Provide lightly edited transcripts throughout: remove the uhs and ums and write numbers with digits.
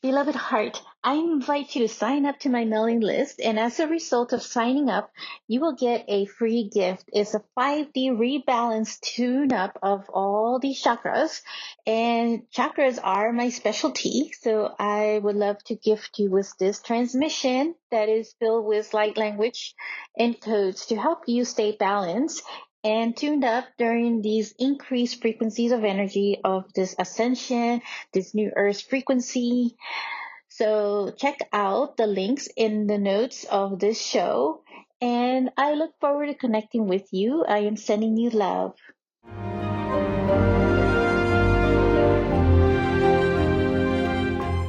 Beloved heart, I invite you to sign up to my mailing list, and as a result of signing up, you will get a free gift. It's a 5D rebalance tune up of all these chakras, and chakras are my specialty. So I would love to gift you with this transmission that is filled with light language and codes to help you stay balanced and tuned up during these increased frequencies of energy of this ascension, this new earth frequency. So check out the links in the notes of this show. And I look forward to connecting with you. I am sending you love.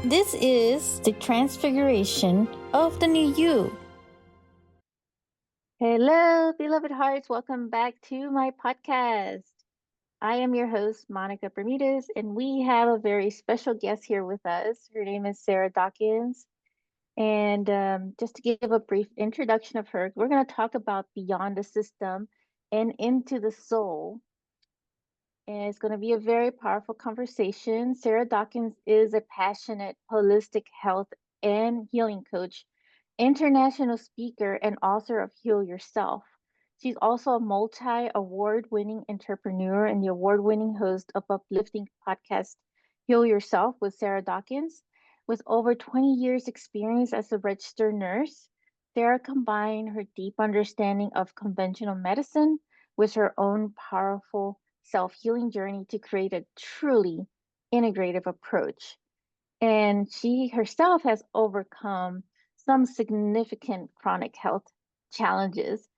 This is the transfiguration of the new you. Hello, beloved hearts. Welcome back to my podcast. I am your host, Monica Bermudez, and we have a very special guest here with us. Her name is Sarah Dawkins. And just to give a brief introduction of her, we're going to talk about beyond the system and into the soul. And it's going to be a very powerful conversation. Sarah Dawkins is a passionate holistic health and healing coach, international speaker, and author of Heal Yourself. She's also a multi award winning entrepreneur and the award winning host of uplifting podcast Heal Yourself with Sarah Dawkins. With over 20 years' experience as a registered nurse, Sarah combined her deep understanding of conventional medicine with her own powerful self healing journey to create a truly integrative approach. And she herself has overcome some significant chronic health challenges.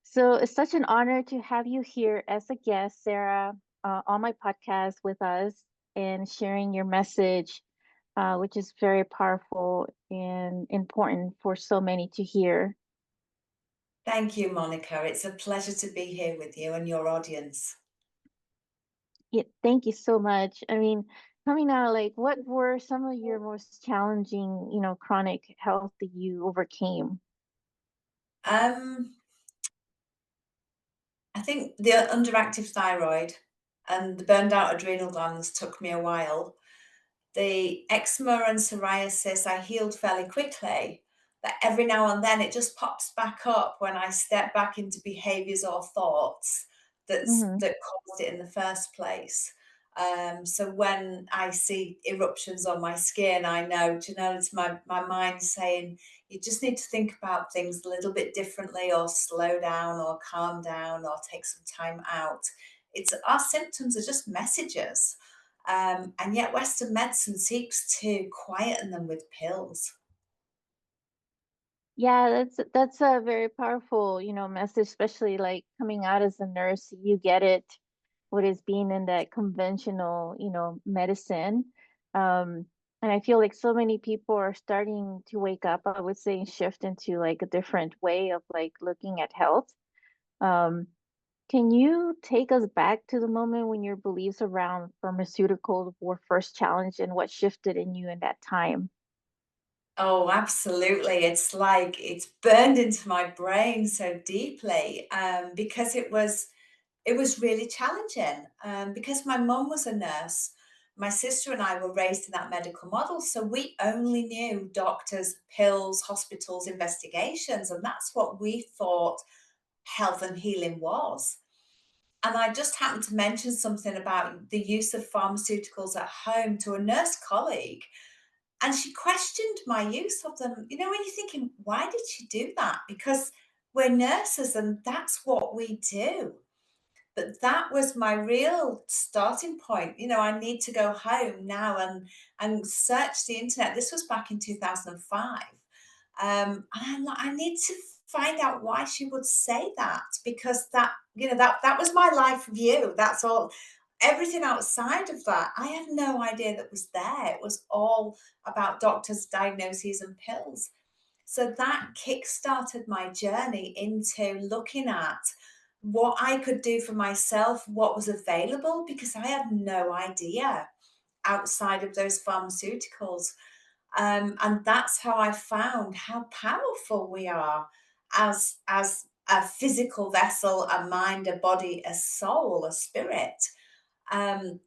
So it's such an honor to have you here as a guest, Sarah, on my podcast with us and sharing your message, which is very powerful and important for so many to hear. Thank you, Monica. It's a pleasure to be here with you and your audience. Yeah, thank you so much. I mean, coming out, like, what were some of your most challenging, chronic health that you overcame? Um, I think the underactive thyroid and the burned out adrenal glands took me a while. The eczema and psoriasis I healed fairly quickly, but every now and then it just pops back up when I step back into behaviors or thoughts Mm-hmm. that caused it in the first place. So when I see eruptions on my skin, I know, do you know, it's my mind saying, you just need to think about things a little bit differently, or slow down, or calm down, or take some time out. It's our symptoms are just messages. And yet Western medicine seeks to quieten them with pills. Yeah, that's a very powerful, message, especially like coming out as a nurse, you get it, what is being in that conventional, medicine. Um, and I feel like so many people are starting to wake up, I would say, and shift into like a different way of like looking at health. Um, Can you take us back to the moment when your beliefs around pharmaceuticals were first challenged and what shifted in you in that time? Oh, absolutely. It's like it's burned into my brain so deeply, because it was really challenging. Because my mum was a nurse, my sister and I were raised in that medical model, so we only knew doctors, pills, hospitals, investigations, and that's what we thought health and healing was. And I just happened to mention something about the use of pharmaceuticals at home to a nurse colleague. And she questioned my use of them. You know, when you're thinking, why did she do that? Because we're nurses and that's what we do. But that was my real starting point. You know, I need to go home now and search the internet. This was back in 2005. And I'm like, I need to find out why she would say that, because that, that was my life view. That's all. Everything outside of that, I had no idea that was there. It was all about doctors, diagnoses, and pills. So that kick-started my journey into looking at what I could do for myself, what was available, because I had no idea outside of those pharmaceuticals. And that's how I found how powerful we are as a physical vessel, a mind, a body, a soul, a spirit. Um,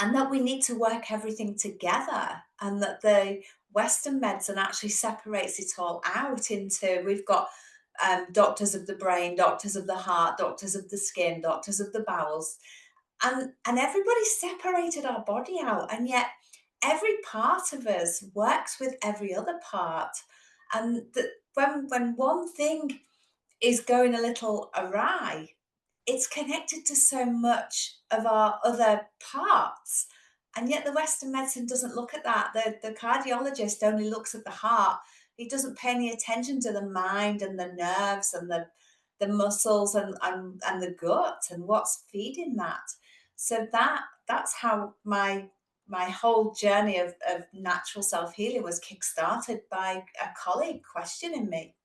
and that we need to work everything together, and that the Western medicine actually separates it all out into we've got doctors of the brain, doctors of the heart, doctors of the skin, doctors of the bowels, and everybody separated our body out, and yet every part of us works with every other part, and that when one thing is going a little awry, it's connected to so much of our other parts. And yet the Western medicine doesn't look at that. The cardiologist only looks at the heart. He doesn't pay any attention to the mind and the nerves and the muscles and the gut and what's feeding that. So that's how my whole journey of natural self-healing was kick-started by a colleague questioning me.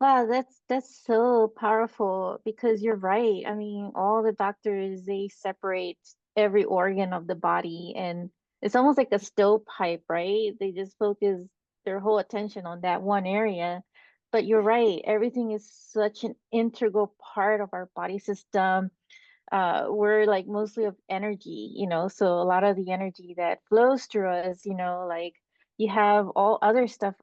Wow, that's so powerful because you're right. I mean, all the doctors, they separate every organ of the body, and it's almost like a stovepipe, right? They just focus their whole attention on that one area. But you're right, everything is such an integral part of our body system. We're like mostly of energy, so a lot of the energy that flows through us, like you have all other stuff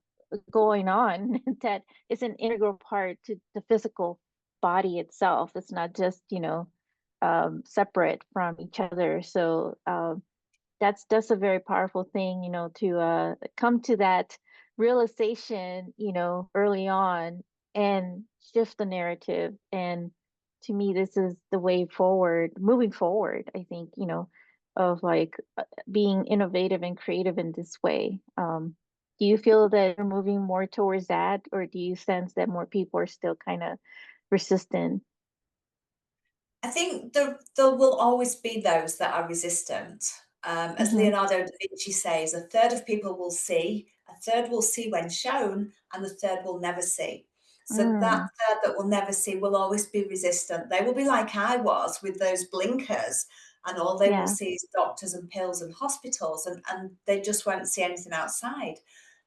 going on that is an integral part to the physical body itself. It's not just, separate from each other. So that's a very powerful thing, to come to that realization, early on and shift the narrative. And to me, this is the way forward, moving forward, I think, of like being innovative and creative in this way. Do you feel that you're moving more towards that, or do you sense that more people are still kind of resistant? I think there will always be those that are resistant. As Mm-hmm. Leonardo da Vinci says, a third of people will see, a third will see when shown, and the third will never see. So that Mm, third that will never see will always be resistant. They will be like I was with those blinkers, and all they will yeah. see is doctors and pills and hospitals, and they just won't see anything outside.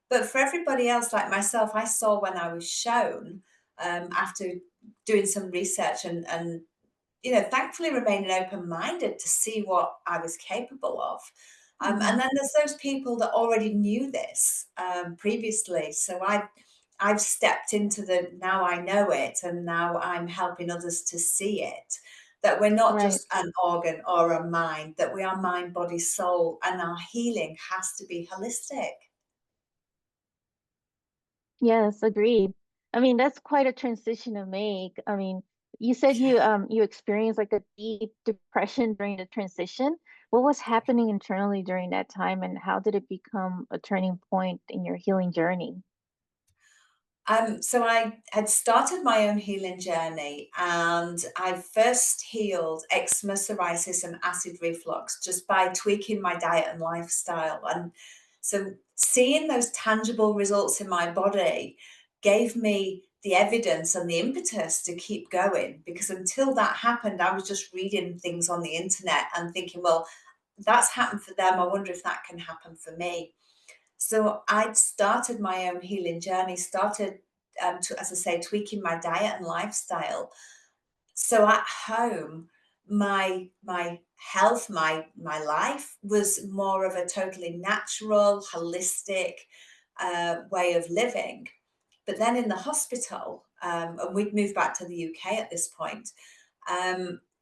But for everybody else, like myself, I saw when I was shown after doing some research and thankfully remaining open-minded to see what I was capable of. Mm-hmm. And then there's those people that already knew this previously. So I've stepped into the now I know it, and now I'm helping others to see it. That we're not Right. just an organ or a mind, that we are mind, body, soul, and our healing has to be holistic. Yes, agreed. I mean, that's quite a transition to make. I mean, you said you experienced like a deep depression during the transition. What was happening internally during that time, and how did it become a turning point in your healing journey? So I had started my own healing journey, and I first healed eczema, psoriasis, and acid reflux just by tweaking my diet and lifestyle. And so seeing those tangible results in my body gave me the evidence and the impetus to keep going, because until that happened, I was just reading things on the internet and thinking, well, that's happened for them. I wonder if that can happen for me. So I'd started my own healing journey, started as I say, tweaking my diet and lifestyle. So at home, my health, my life was more of a totally natural, holistic way of living. But then in the hospital, and we'd moved back to the UK at this point,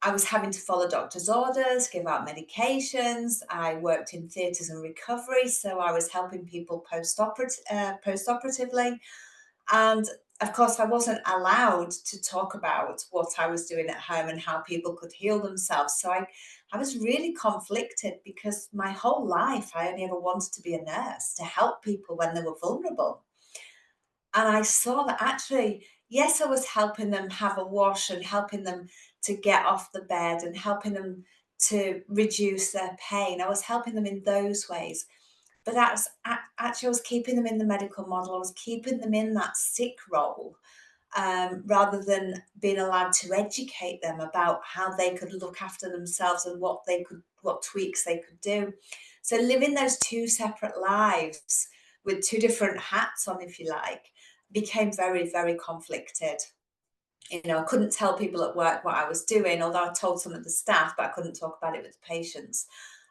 I was having to follow doctor's orders, give out medications. I worked in theatres and recovery, so I was helping people post-operatively. And of course, I wasn't allowed to talk about what I was doing at home and how people could heal themselves. So I was really conflicted, because my whole life I only ever wanted to be a nurse to help people when they were vulnerable. And I saw that actually, yes, I was helping them have a wash and helping them to get off the bed and helping them to reduce their pain. I was helping them in those ways. But that's actually, I was keeping them in the medical model. I was keeping them in that sick role, rather than being allowed to educate them about how they could look after themselves and what tweaks they could do. So living those two separate lives with two different hats on, if you like, became very, very conflicted. I couldn't tell people at work what I was doing, although I told some of the staff, but I couldn't talk about it with the patients.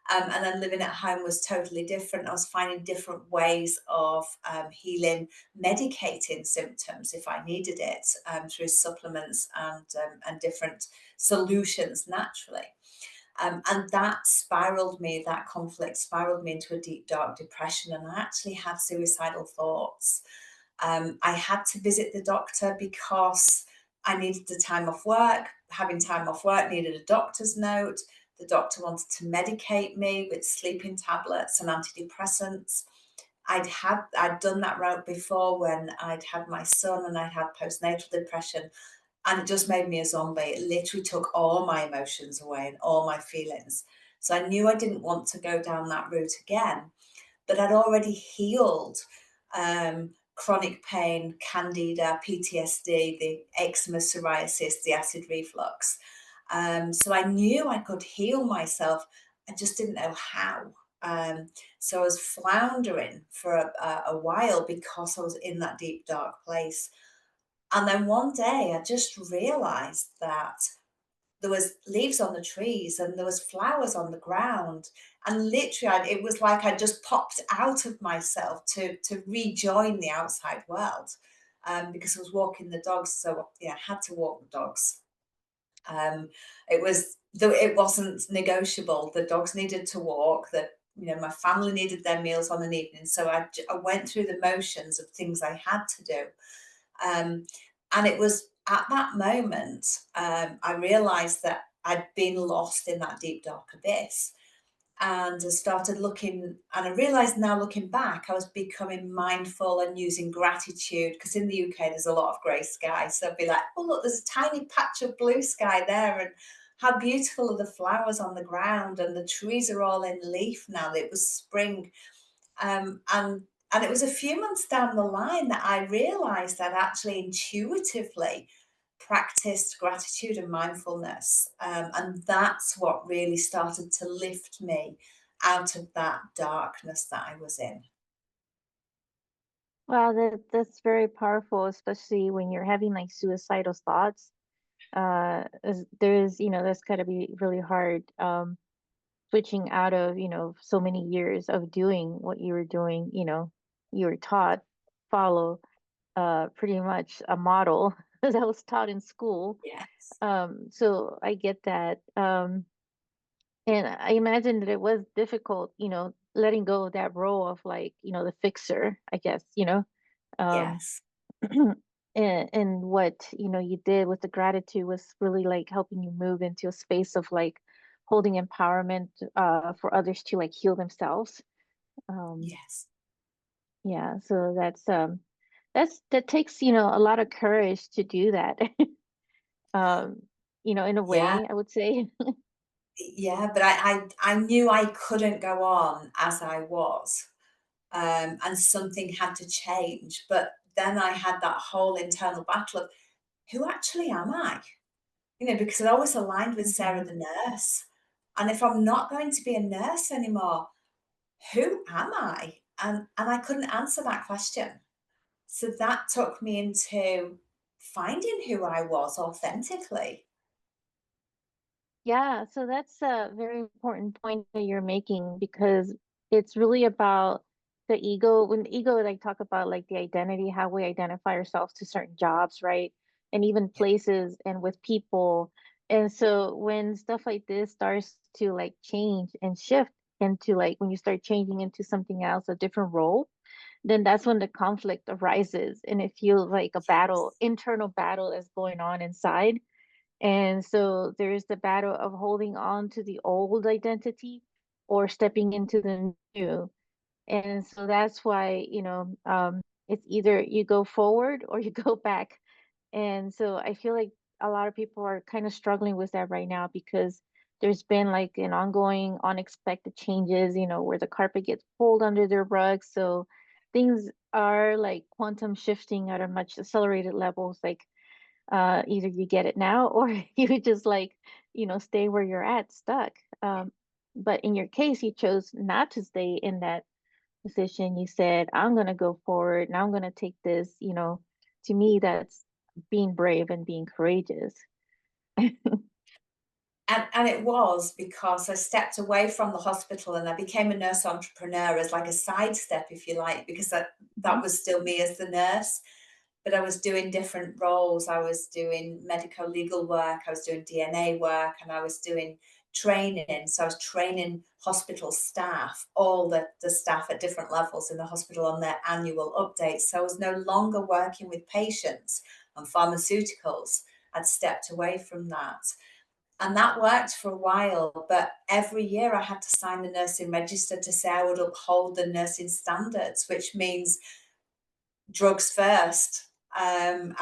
And then living at home was totally different. I was finding different ways of healing, medicating symptoms if I needed it, through supplements and different solutions naturally. And that conflict spiraled me into a deep, dark depression. And I actually had suicidal thoughts. I had to visit the doctor because I needed the time off work. Having time off work needed a doctor's note. The doctor wanted to medicate me with sleeping tablets and antidepressants. I'd done that route before when I'd had my son and I had postnatal depression, and it just made me a zombie. It literally took all my emotions away and all my feelings. So I knew I didn't want to go down that route again, but I'd already healed chronic pain, candida, PTSD, the eczema, psoriasis, the acid reflux. So I knew I could heal myself. I just didn't know how. So I was floundering for a while because I was in that deep, dark place. And then one day I just realized that there was leaves on the trees and there was flowers on the ground, and literally it was like I just popped out of myself to rejoin the outside world, because I was walking the dogs. So yeah, I had to walk the dogs. It was though it wasn't negotiable. The dogs needed to walk. That my family needed their meals on an evening. So I went through the motions of things I had to do. um, and it was at that moment, I realized that I'd been lost in that deep, dark abyss. And I started looking, and I realized now looking back, I was becoming mindful and using gratitude, because in the UK there's a lot of grey sky. So I'd be like, oh, look, there's a tiny patch of blue sky there. And how beautiful are the flowers on the ground, and the trees are all in leaf now. It was spring. And it was a few months down the line that I realized that actually intuitively practiced gratitude and mindfulness. And that's what really started to lift me out of that darkness that I was in. Wow, that's very powerful, especially when you're having like suicidal thoughts. That's gotta be really hard. Switching out of, so many years of doing what you were doing, you were taught, follow pretty much a model that was taught in school. Yes. So I get that. And I imagine that it was difficult, letting go of that role of like, the fixer, I guess, um, Yes. and what, you did with the gratitude was really like helping you move into a space of like holding empowerment for others to like heal themselves. Um, Yes. yeah, so that takes, a lot of courage to do that. Um, in a Yeah. way, I would say. Yeah. But I knew I couldn't go on as I was. And something had to change. But then I had that whole internal battle of, who actually am I? Because I always aligned with Sarah Mhm. the nurse. And if I'm not going to be a nurse anymore, who am I? And I couldn't answer that question. So that took me into finding who I was authentically. Yeah, so that's a very important point that you're making because it's really about the ego. When the ego, like talk about like the identity, how we identify ourselves to certain jobs, right? And even Yeah. places and with people. And so when stuff like this starts to like change and shift into like when you start changing into something else, a different role, then that's when the conflict arises and it feels like a battle, Yes. internal battle is going on inside. And so there's the battle of holding on to the old identity or stepping into the new. And so that's why, it's either you go forward or you go back. And so I feel like a lot of people are kind of struggling with that right now because there's been like an ongoing unexpected changes, where the carpet gets pulled under their rug. So things are like quantum shifting at a much accelerated levels. Like either you get it now or you just like, stay where you're at, stuck. But in your case, you chose not to stay in that position. You said, I'm going to go forward and I'm going to take this, to me, that's being brave and being courageous. And it was because I stepped away from the hospital and I became a nurse entrepreneur as like a sidestep, if you like, because that Mhm, was still me as the nurse, but I was doing different roles. I was doing medical legal work, I was doing DNA work, and I was doing training. So I was training hospital staff, all the staff at different levels in the hospital on their annual updates. So I was no longer working with patients and pharmaceuticals. I'd stepped away from that. And that worked for a while, but every year I had to sign the nursing register to say I would uphold the nursing standards, which means drugs first, and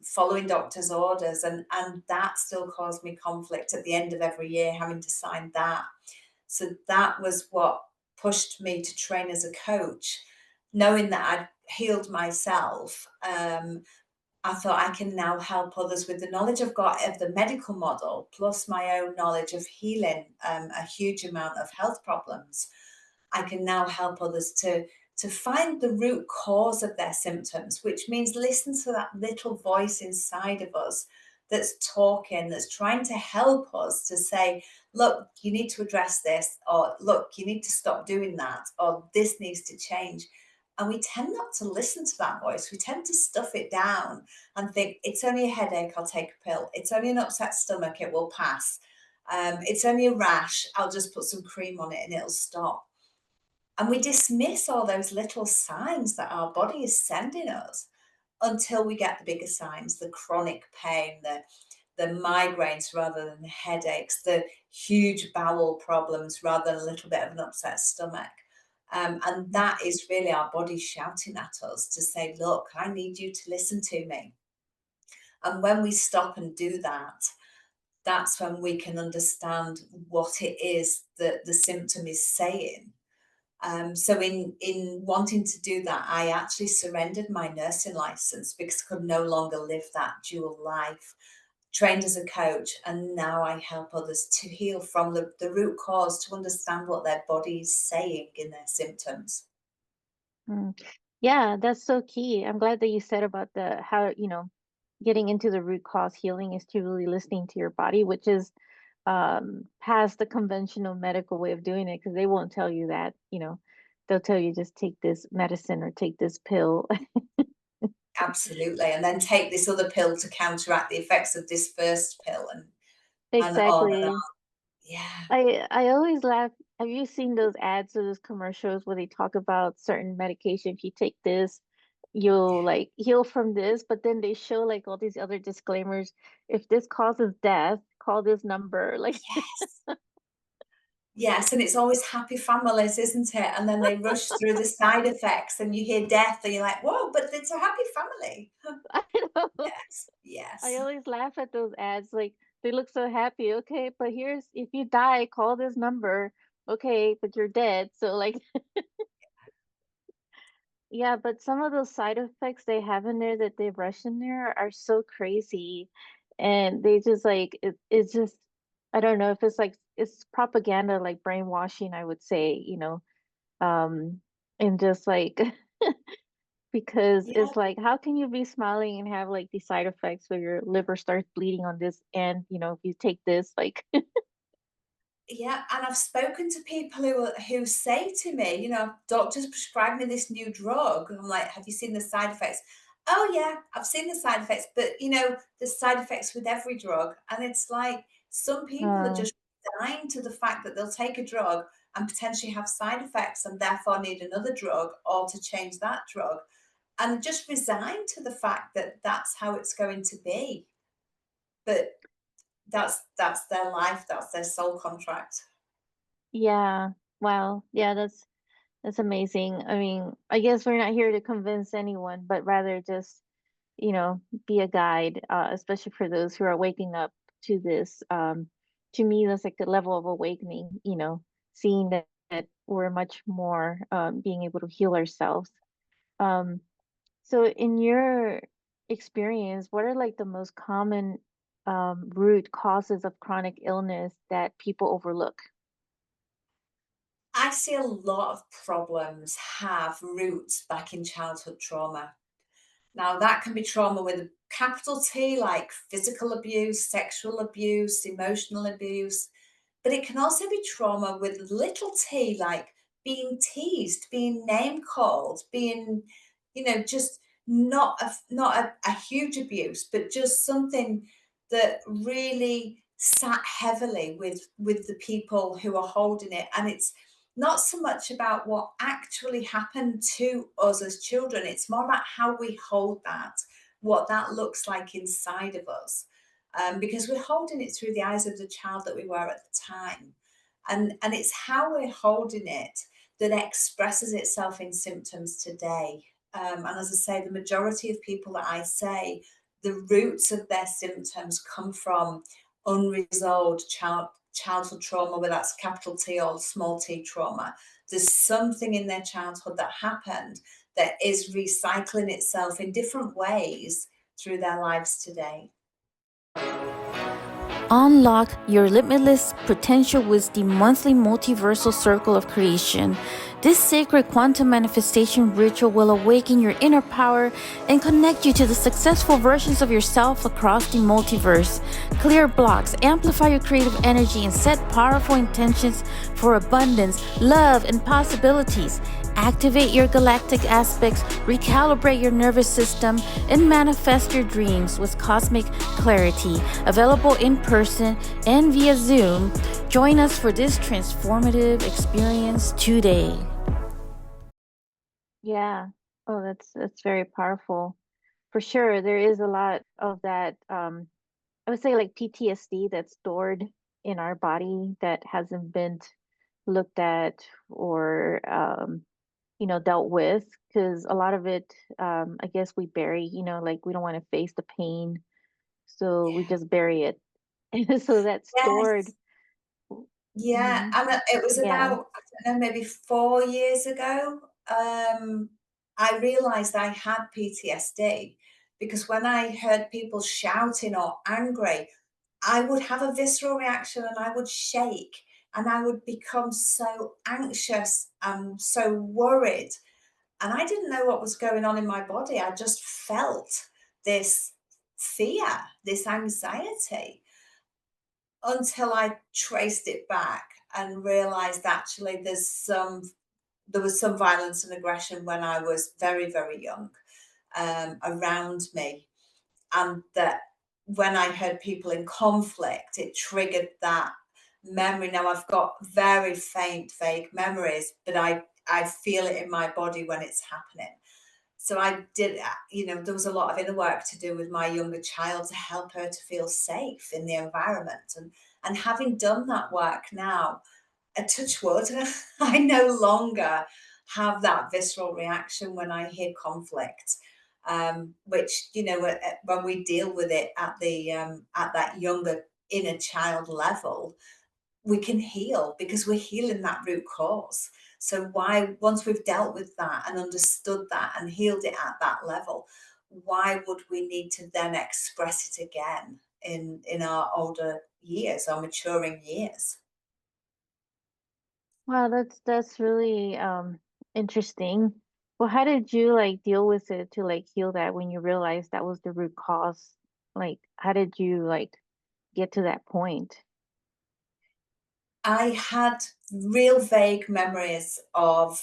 following doctor's orders, and that still caused me conflict at the end of every year having to sign that. So that was what pushed me to train as a coach, knowing that I'd healed myself. I thought I can now help others with the knowledge I've got of the medical model, plus my own knowledge of healing a huge amount of health problems. I can now help others to find the root cause of their symptoms, which means listen to that little voice inside of us that's talking, that's trying to help us to say, look, you need to address this, or look, you need to stop doing that, or this needs to change. And we tend not to listen to that voice. We tend to stuff it down and think, it's only a headache, I'll take a pill. It's only an upset stomach, it will pass. It's only a rash, I'll just put some cream on it and it'll stop. And we dismiss all those little signs that our body is sending us until we get the bigger signs, the chronic pain, the migraines rather than the headaches, the huge bowel problems rather than a little bit of an upset stomach. And mhm, that is really our body shouting at us to say, look, I need you to listen to me. And when we stop and do that, that's when we can understand what it is that the symptom is saying. So in wanting to do that, I actually surrendered my nursing license because I could no longer live that dual life. Trained as a coach, and now I help others to heal from the root cause, to understand what their body is saying in their symptoms. mm. Yeah, that's so key. I'm glad that you said about the how, getting into the root cause healing is to really listening to your body, which is past the conventional medical way of doing it because they won't tell you that, they'll tell you just take this medicine or take this pill. Absolutely. And then take this other pill to counteract the effects of this first pill, and on and on. Exactly. Yeah. I always laugh. Have you seen those ads or those commercials where they talk about certain medication? If you take this, you'll like heal from this, but then they show like all these other disclaimers. If this causes death, call this number. Like, Yes. Yes, and it's always happy families, isn't it? And then they rush through the side effects and you hear death and you're like, "Whoa, but it's a happy family." I know. Yes, I yes. always laugh at those ads. Like they look so happy. Okay, but here's if you die, call this number. Okay, but you're dead. So like yeah, but some of those side effects they have in there that they rush in there are so crazy. And they just like it's just I don't know if it's like it's propaganda like brainwashing, I would say, um and just like because Yeah. it's like how can you be smiling and have like these side effects where your liver starts bleeding on this and if you take this like Yeah, and I've spoken to people who say to me, "Doctors prescribed me this new drug." I'm like, "Have you seen the side effects?" "Oh yeah, I've seen the side effects, but there's side effects with every drug." And it's like some people are uh just resigned to the fact that they'll take a drug and potentially have side effects and therefore need another drug or to change that drug, and just resigned to the fact that that's how it's going to be. But that's their life, that's their soul contract. yeah, wow, yeah, that's amazing. I mean, I guess we're not here to convince anyone, but rather just be a guide, especially for those who are waking up to this. To me, that's like a level of awakening, seeing that we're much more being able to heal ourselves. Um, so, in your experience, what are like the most common root causes of chronic illness that people overlook? I see a lot of problems have roots back in childhood trauma. Now, that can be trauma with capital T, like physical abuse, sexual abuse, emotional abuse, but it can also be trauma with little t, like being teased, being name called, being, just not a huge abuse, but just something that really sat heavily with the people who are holding it. And it's not so much about what actually happened to us as children, it's more about how we hold that, what that looks like inside of us, because we're holding it through the eyes of the child that we were at the time. And it's how we're holding it that expresses itself in symptoms today. And as I say, the majority of people that I say, the roots of their symptoms come from unresolved childhood trauma, whether that's capital T or small t trauma. There's something in their childhood that happened that is recycling itself in different ways through their lives today. Unlock your limitless potential with the monthly multiversal circle of creation. This sacred quantum manifestation ritual will awaken your inner power and connect you to the successful versions of yourself across the multiverse. Clear blocks, amplify your creative energy, and set powerful intentions for abundance, love, and possibilities. Activate your galactic aspects, recalibrate your nervous system, and manifest your dreams with cosmic clarity. Available in person and via Zoom. Join us for this transformative experience today. Yeah. Oh, that's very powerful. For sure, there is a lot of that. I would say like PTSD that's stored in our body that hasn't been looked at or dealt with, because a lot of it, I guess we bury, like we don't want to face the pain, so we Yeah. just bury it. So that's stored. Yes. Yeah, Hmm. and it was Yeah. about, I don't know, maybe 4 years ago, I realized I had PTSD because when I heard people shouting or angry, I would have a visceral reaction and I would shake and I would become so anxious and so worried. And I didn't know what was going on in my body. I just felt this fear, this anxiety, until I traced it back and realized actually there was some violence and aggression when I was very, very young, around me. And that when I heard people in conflict, it triggered that memory. Now I've got very faint, vague memories, but I feel it in my body when it's happening. So I did, there was a lot of inner work to do with my younger child to help her to feel safe in the environment. And having done that work now, a touch wood, I no longer have that visceral reaction when I hear conflict. Which, when we deal with it at that younger inner child level, we can heal because we're healing that root cause. So why, once we've dealt with that and understood that and healed it at that level, why would we need to then express it again in our older years, our maturing years? Wow, that's really interesting. Well, how did you like deal with it to like heal that when you realized that was the root cause? Like, how did you like get to that point? I had real vague memories of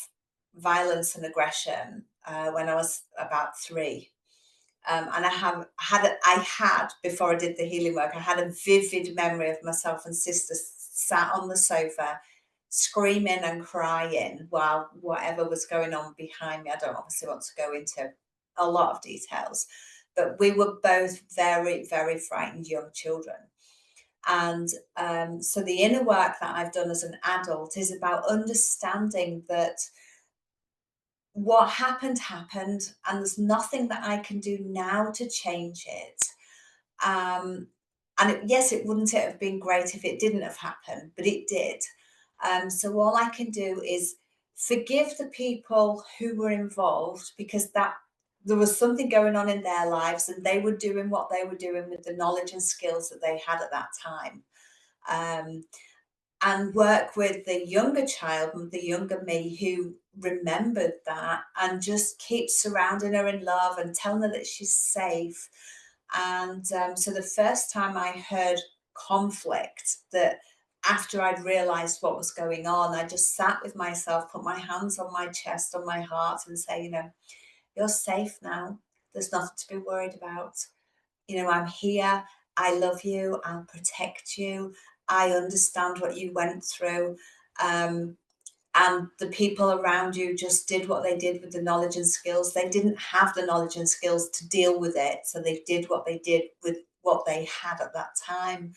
violence and aggression when I was about 3. And I had before I did the healing work, I had a vivid memory of myself and sister sat on the sofa, screaming and crying while whatever was going on behind me. I don't obviously want to go into a lot of details, but we were both very, very frightened young children. And so the inner work that I've done as an adult is about understanding that what happened happened, and there's nothing that I can do now to change it. Um, and yes, it wouldn't it have been great if it didn't have happened, but it did. So all I can do is forgive the people who were involved because that there was something going on in their lives and they were doing what they were doing with the knowledge and skills that they had at that time. Um, and work with the younger child, the younger me, who remembered that and just keep surrounding her in love and telling her that she's safe. And so the first time I heard conflict, that after I'd realized what was going on, I just sat with myself, put my hands on my chest, on my heart, and say, you're safe now. There's nothing to be worried about. I'm here. I love you. I'll protect you. I understand what you went through. And the people around you just did what they did with the knowledge and skills. They didn't have the knowledge and skills to deal with it. So they did what they did with what they had at that time.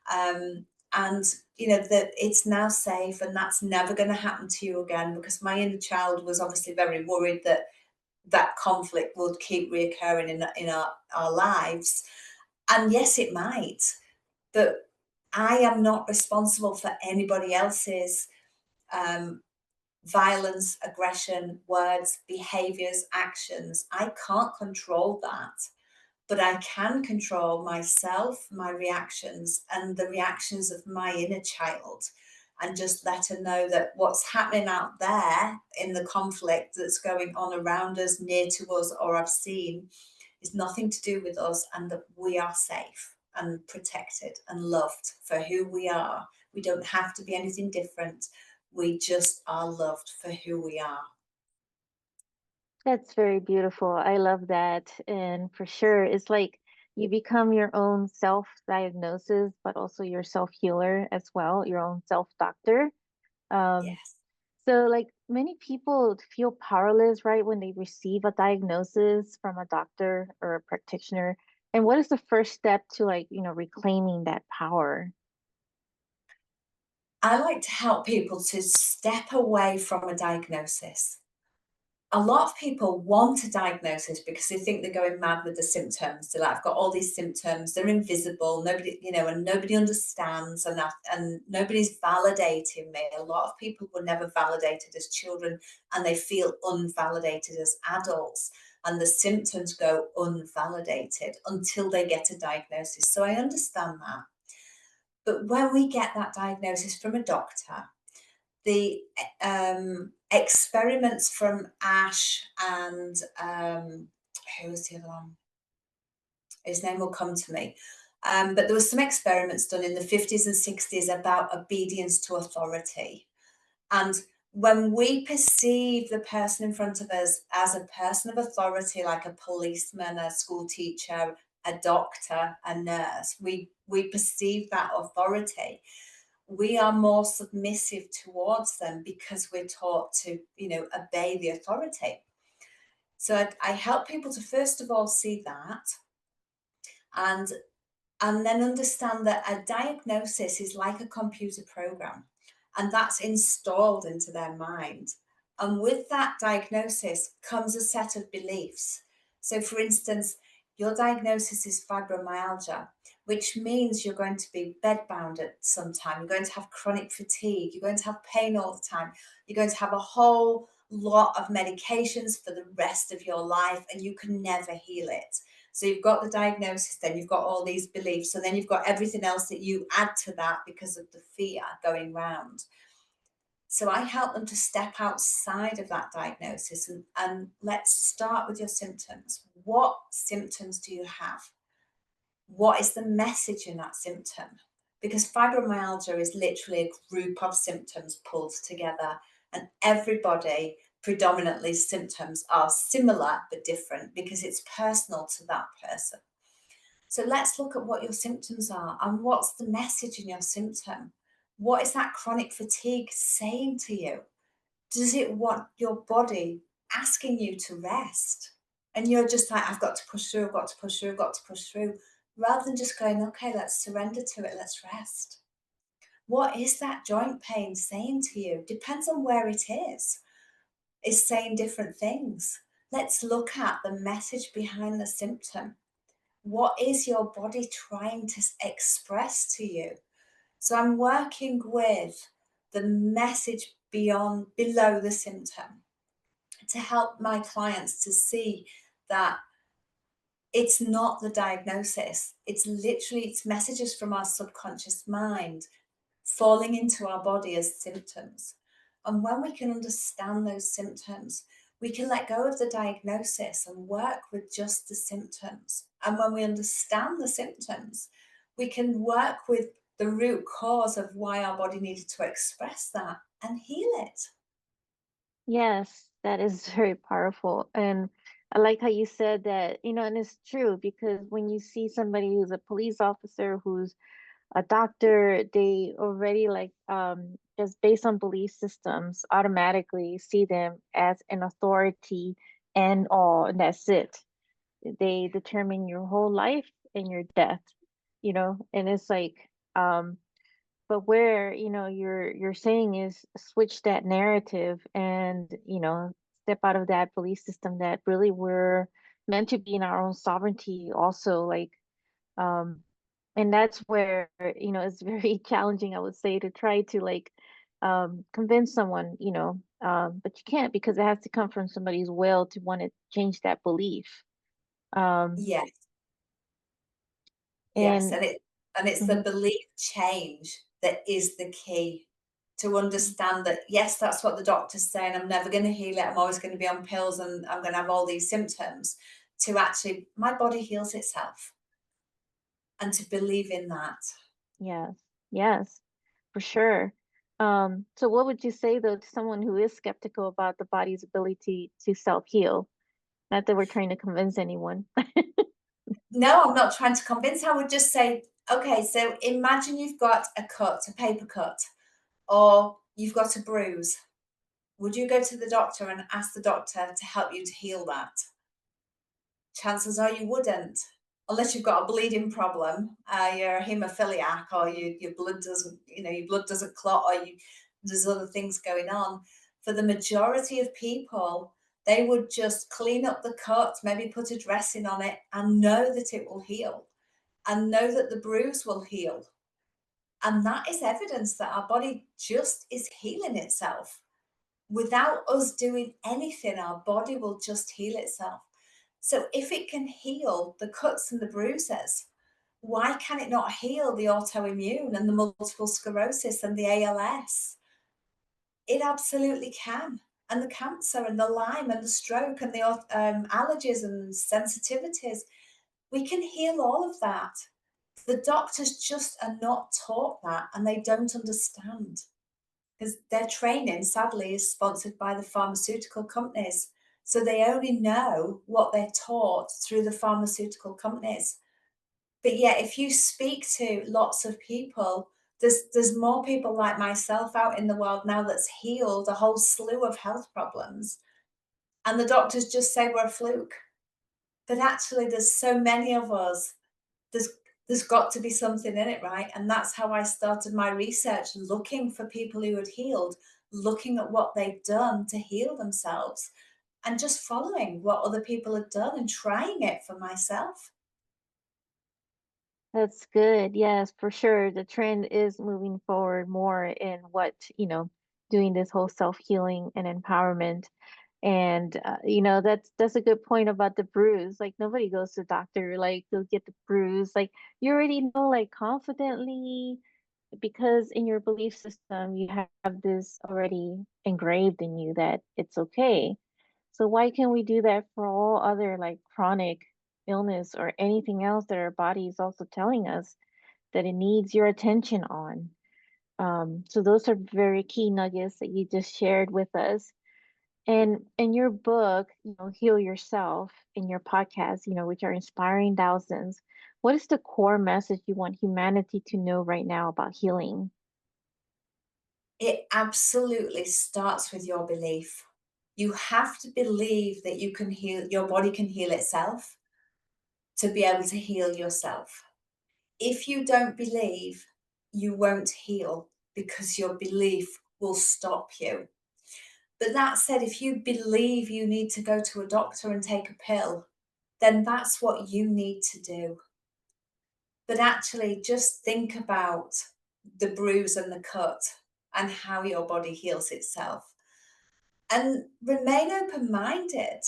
And that it's now safe, and that's never going to happen to you again, because my inner child was obviously very worried that that conflict would keep reoccurring in our lives. And yes, it might, but I am not responsible for anybody else's um, violence, aggression, words, behaviors, actions. I can't control that, but I can control myself, my reactions, and the reactions of my inner child. And just let her know that what's happening out there in the conflict that's going on around us, near to us, or I've seen, is nothing to do with us, and that we are safe and protected and loved for who we are. We don't have to be anything different. We just are loved for who we are. That's very beautiful. I love that. And for sure, it's like you become your own self-diagnosis, but also your self-healer as well, your own self-doctor. Um, Yes. so like many people feel powerless, right, when they receive a diagnosis from a doctor or a practitioner. And what is the first step to like, reclaiming that power? I like to help people to step away from a diagnosis. A lot of people want a diagnosis because they think they're going mad with the symptoms. They're like, I've got all these symptoms, they're invisible, nobody, and nobody understands, and nobody's validating me. A lot of people were never validated as children, and they feel unvalidated as adults, and the symptoms go unvalidated until they get a diagnosis. So I understand that. But when we get that diagnosis from a doctor, the experiments from Ash and who was the other one? His name will come to me. But there was some experiments done in the 50s and 60s about obedience to authority. And when we perceive the person in front of us as a person of authority, like a policeman, a school teacher, a doctor, a nurse, we perceive that authority. We are more submissive towards them because we're taught to, obey the authority. So I help people to first of all see that, and then understand that a diagnosis is like a computer program, and that's installed into their mind. And with that diagnosis comes a set of beliefs. So, for instance, your diagnosis is fibromyalgia, which means you're going to be bedbound at some time. You're going to have chronic fatigue. You're going to have pain all the time. You're going to have a whole lot of medications for the rest of your life, and you can never heal it. So you've got the diagnosis, then you've got all these beliefs, and then you've got everything else that you add to that because of the fear going round. So I help them to step outside of that diagnosis, and let's start with your symptoms. What symptoms do you have? What is the message in that symptom? Because fibromyalgia is literally a group of symptoms pulled together, and everybody, predominantly symptoms, are similar but different because it's personal to that person. So let's look at what your symptoms are and what's the message in your symptom. What is that chronic fatigue saying to you? Does it want your body asking you to rest? And you're just like, I've got to push through, I've got to push through, I've got to push through, rather than just going, okay, let's surrender to it, let's rest. What is that joint pain saying to you? Depends on where it is. It's saying different things. Let's look at the message behind the symptom. What is your body trying to express to you? So I'm working with the message below the symptom to help my clients to see that it's not the diagnosis. It's messages from our subconscious mind falling into our body as symptoms. And when we can understand those symptoms, We can let go of the diagnosis and work with just the symptoms. And when we understand the symptoms, we can work with the root cause of why our body needed to express that and heal it. Yes, that is very powerful. And I like how you said that, and it's true because when you see somebody who's a police officer, who's a doctor, they already like just based on belief systems automatically see them as an authority and all, and that's it. They determine your whole life and your death, and it's like but where, you're saying is switch that narrative and, step out of that belief system that really we're meant to be in our own sovereignty also, like um and that's where, it's very challenging, I would say, to try to like convince someone, but you can't because it has to come from somebody's will to want to change that belief. Um Yes, yes. and And it's the mhm, belief change that is the key to understand that, yes, that's what the doctor's saying. I'm never going to heal it. I'm always going to be on pills and I'm going to have all these symptoms. To actually, my body heals itself, and to believe in that. yes, yes, for sure. So what would you say though to someone who is skeptical about the body's ability to self-heal? Not that we're trying to convince anyone. No, I'm not trying to convince. I would just say, okay, so imagine you've got a cut, a paper cut, or you've got a bruise. Would you go to the doctor and ask the doctor to help you to heal that? Chances are you wouldn't, unless you've got a bleeding problem, you're a haemophiliac, or your blood doesn't, your blood doesn't clot, or there's other things going on. For the majority of people, they would just clean up the cut, maybe put a dressing on it, and know that it will heal, and know that the bruise will heal. And that is evidence that our body just is healing itself. Without us doing anything, our body will just heal itself. So if it can heal the cuts and the bruises, why can it not heal the autoimmune and the multiple sclerosis and the ALS? It absolutely can. And the cancer and the Lyme and the stroke and the allergies and sensitivities, we can heal all of that. The doctors just are not taught that, and they don't understand because their training, sadly, is sponsored by the pharmaceutical companies. So they only know what they're taught through the pharmaceutical companies. But yet, if you speak to lots of people, there's more people like myself out in the world now that's healed a whole slew of health problems. And the doctors just say we're a fluke. But actually, there's so many of us. There's there's got to be something in it, right? And that's how I started my research, looking for people who had healed, looking at what they'd done to heal themselves, and just following what other people had done and trying it for myself. That's good. Yes, for sure. The trend is moving forward more in what, doing this whole self-healing and empowerment. And that's a good point about the bruise. Like nobody goes to the doctor like go get the bruise. Like you already know like confidently because in your belief system you have this already engraved in you that it's okay. So why can't we do that for all other like chronic illness or anything else that our body is also telling us that it needs your attention on? So those are very key nuggets that you just shared with us. And in your book, Heal Yourself, in your podcast, which are inspiring thousands, what is the core message you want humanity to know right now about healing? It absolutely starts with your belief. You have to believe that you can heal, your body can heal itself to be able to heal yourself. If you don't believe, you won't heal because your belief will stop you. But that said, if you believe you need to go to a doctor and take a pill, then that's what you need to do. But actually, just think about the bruise and the cut and how your body heals itself. And remain open minded,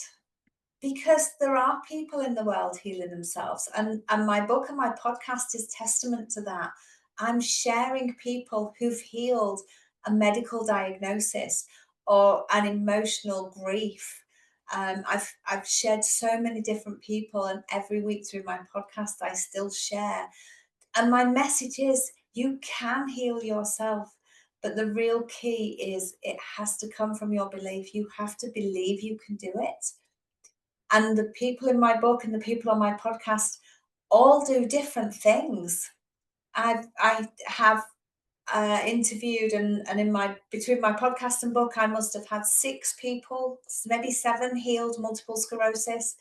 because there are people in the world healing themselves. And my book and my podcast is testament to that. I'm sharing people who've healed a medical diagnosis or an emotional grief I've shared so many different people, and every week through my podcast, I still share. And my message is you can heal yourself. But the real key is it has to come from your belief. You have to believe you can do it. And the people in my book and the people on my podcast all do different things. I have interviewed and in my between my podcast and book, I must have had 6 people, maybe 7, healed multiple sclerosis,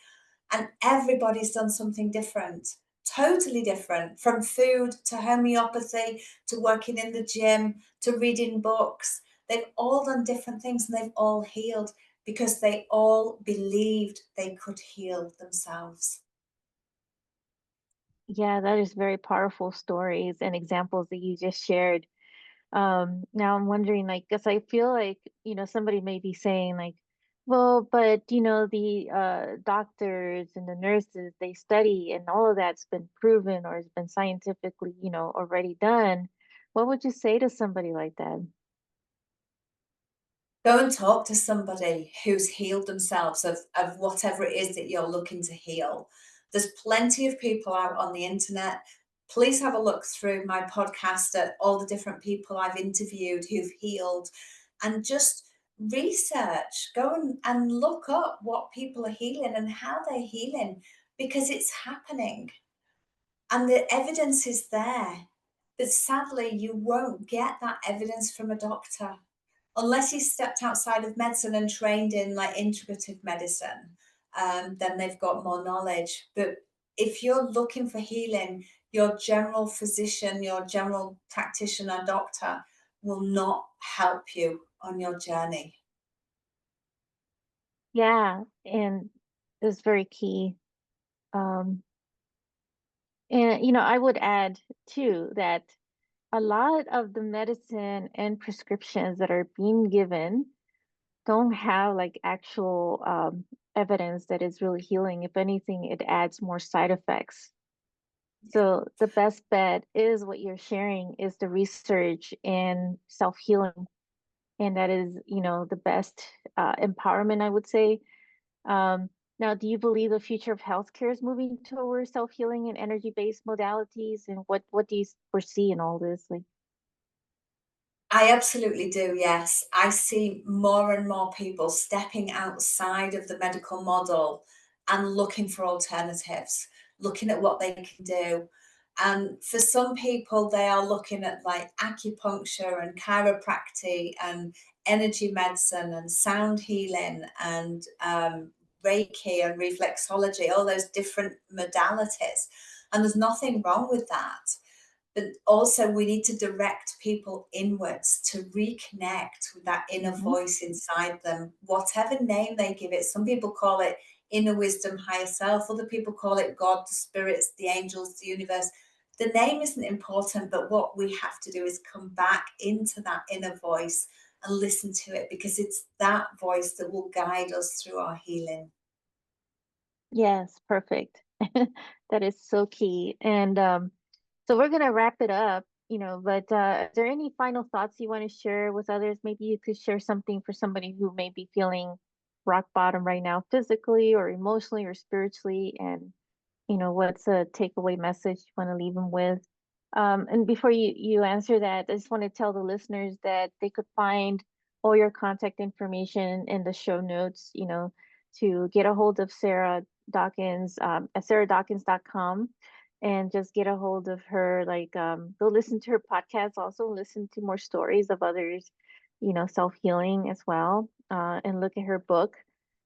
and everybody's done something different, totally different, from food to homeopathy to working in the gym to reading books. They've all done different things and they've all healed because they all believed they could heal themselves. Yeah, that is very powerful stories and examples that you just shared. Now I'm wondering, like, because I feel like, somebody may be saying, like, well, but, the doctors and the nurses, they study and all of that's been proven or has been scientifically, already done. What would you say to somebody like that? Go and talk to somebody who's healed themselves of whatever it is that you're looking to heal. There's plenty of people out on the internet. Please have a look through my podcast at all the different people I've interviewed who've healed, and just research. Go and look up what people are healing and how they're healing, because it's happening and the evidence is there. But sadly, you won't get that evidence from a doctor unless he's stepped outside of medicine and trained in like integrative medicine. Then they've got more knowledge. But if you're looking for healing, your general physician, your general practitioner, doctor will not help you on your journey. Yeah, and it's very key. Um, and, I would add too that a lot of the medicine and prescriptions that are being given don't have like actual evidence that it's really healing. If anything, it adds more side effects. So the best bet is what you're sharing is the research in self-healing. And that is, the best empowerment, I would say. Um, Now, do you believe the future of healthcare is moving towards self-healing and energy-based modalities? And what do you foresee in all this? Like, I absolutely do, yes. I see more and more people stepping outside of the medical model and looking for alternatives, looking at what they can do. And for some people, they are looking at like acupuncture and chiropractic and energy medicine and sound healing and Reiki and reflexology, all those different modalities. And there's nothing wrong with that, but also we need to direct people inwards to reconnect with that inner mhm. voice inside them, whatever name they give it. Some people call it inner wisdom, higher self. Other people call it God, the spirits, the angels, the universe. The name isn't important, but what we have to do is come back into that inner voice and listen to it, because it's that voice that will guide us through our healing. Yes, perfect. That is so key. And so we're gonna wrap it up, but is there any final thoughts you want to share with others? Maybe you could share something for somebody who may be feeling rock bottom right now, physically or emotionally or spiritually, and what's a takeaway message you want to leave them with? And before you answer that, I just want to tell the listeners that they could find all your contact information in the show notes, to get a hold of Sarah Dawkins at sarah.dawkins.com, and just get a hold of her. Like, go listen to her podcast, also listen to more stories of others, self-healing as well, and look at her book.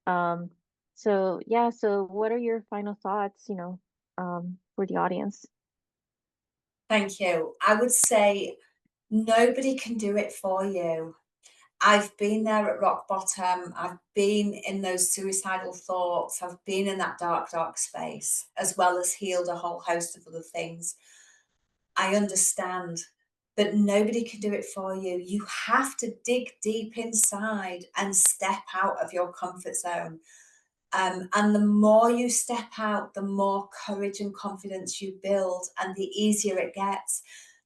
Um, so yeah, so what are your final thoughts, for the audience? Thank you. I would say nobody can do it for you. I've been there at rock bottom. I've been in those suicidal thoughts. I've been in that dark, dark space, as well as healed a whole host of other things. I understand, but nobody can do it for you. You have to dig deep inside and step out of your comfort zone. And the more you step out, the more courage and confidence you build, and the easier it gets.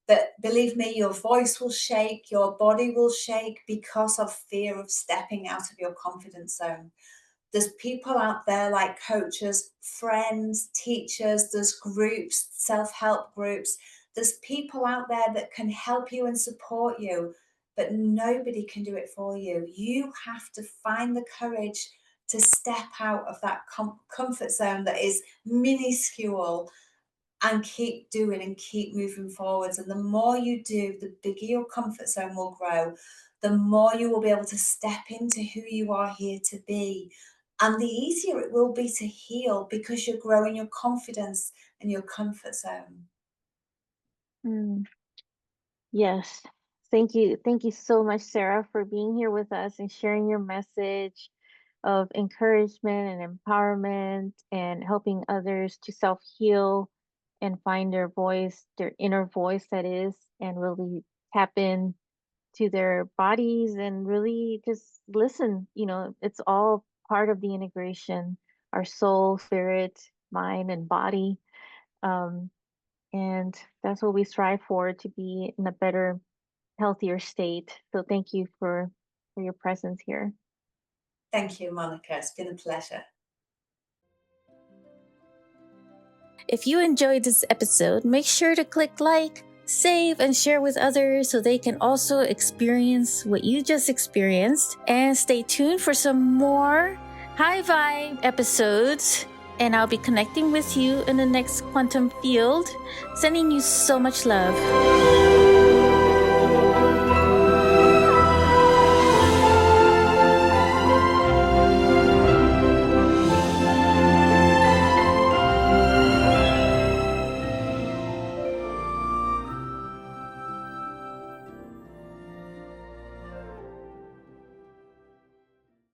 But believe me, your voice will shake, your body will shake because of fear of stepping out of your confidence zone. There's people out there like coaches, friends, teachers, there's groups, self-help groups. There's people out there that can help you and support you, but nobody can do it for you. You have to find the courage to step out of that comfort zone that is minuscule and keep doing and keep moving forwards. And the more you do, the bigger your comfort zone will grow, the more you will be able to step into who you are here to be. And the easier it will be to heal because you're growing your confidence and your comfort zone. Mm, yes. Thank you. Thank you so much, Sarah, for being here with us and sharing your message of encouragement and empowerment and helping others to self-heal and find their voice, their inner voice that is, and really tap in to their bodies and really just listen. It's all part of the integration, our soul, spirit, mind, and body. Um, and that's what we strive for, to be in a better, healthier state. So thank you for your presence here. Thank you, Monica. It's been a pleasure. If you enjoyed this episode, make sure to click like, save, and share with others so they can also experience what you just experienced. And stay tuned for some more high vibe episodes. And I'll be connecting with you in the next quantum field. Sending you so much love.